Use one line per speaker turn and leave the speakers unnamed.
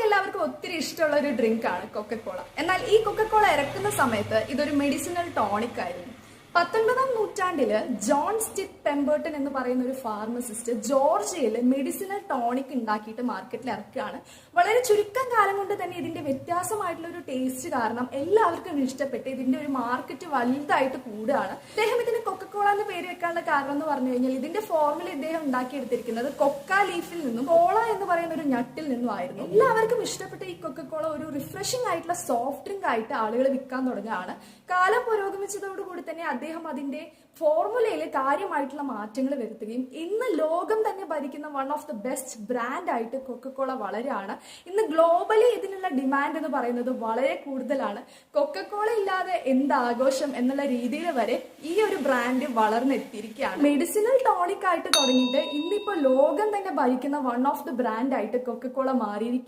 നമുക്കെല്ലാവർക്കും ഒത്തിരി ഇഷ്ടമുള്ള ഒരു ഡ്രിങ്ക് ആണ് കൊക്കക്കോള. എന്നാൽ ഈ കൊക്കക്കോള ഇറക്കുന്ന സമയത്ത് ഇതൊരു മെഡിസിനൽ ടോണിക് ആയിരുന്നു. 19-ാം നൂറ്റാണ്ടില് ജോൺ സ്റ്റിത്ത് പെമ്പേർട്ടൺ എന്ന് പറയുന്ന ഒരു ഫാർമസിസ്റ്റ് ജോർജിയയിൽ മെഡിസിനൽ ടോണിക് ഉണ്ടാക്കിയിട്ട് മാർക്കറ്റിൽ ഇറക്കുകയാണ്. വളരെ ചുരുക്കം കാലം കൊണ്ട് തന്നെ ഇതിന്റെ വ്യത്യാസമായിട്ടുള്ള ഒരു ടേസ്റ്റ് കാരണം എല്ലാവർക്കും ഇഷ്ടപ്പെട്ട് ഇതിന്റെ ഒരു മാർക്കറ്റ് വലുതായിട്ട് കൂടുകയാണ്. അദ്ദേഹം ഇതിന് കൊക്കക്കോള എന്ന് പേര് വെക്കാനുള്ള കാരണം എന്ന് പറഞ്ഞു കഴിഞ്ഞാൽ ഇതിന്റെ ഫോർമുല ഇദ്ദേഹം ഉണ്ടാക്കിയെടുത്തിരിക്കുന്നത് കൊക്ക ലീഫിൽ നിന്നും കോള എന്ന് പറയുന്ന ഒരു ഞട്ടിൽ നിന്നും ആയിരുന്നു. എല്ലാവർക്കും ഇഷ്ടപ്പെട്ട ഈ കൊക്കക്കോള ഒരു റിഫ്രഷിംഗ് ആയിട്ടുള്ള സോഫ്റ്റ് ഡ്രിങ്ക് ആയിട്ട് ആളുകൾ വിൽക്കാൻ തുടങ്ങുകയാണ്. കാലം പുരോഗമിച്ചതോടുകൂടി തന്നെ അദ്ദേഹം അതിന്റെ ഫോർമുലയിൽ കാര്യമായിട്ടുള്ള മാറ്റങ്ങൾ വരുത്തുകയും ഇന്ന് ലോകം തന്നെ ഭരിക്കുന്ന one of the best brand ആയിട്ട് കൊക്കക്കോള വളരെയാണ്. ഇന്ന് ഗ്ലോബലി ഇതിനുള്ള ഡിമാൻഡ് എന്ന് പറയുന്നത് വളരെ കൂടുതലാണ്. കൊക്കക്കോള ഇല്ലാതെ എന്ത് ആഘോഷം എന്നുള്ള രീതിയിൽ വരെ ഈ ഒരു ബ്രാൻഡ് വളർന്നെത്തിയിരിക്കുകയാണ്. മെഡിസിനൽ ടോണിക് ആയിട്ട് തുടങ്ങിയിട്ട് ഇന്നിപ്പോ ലോകം തന്നെ ഭരിക്കുന്ന വൺ ഓഫ് ദ ബ്രാൻഡ് ആയിട്ട് കൊക്കക്കോള മാറിയിരിക്കും.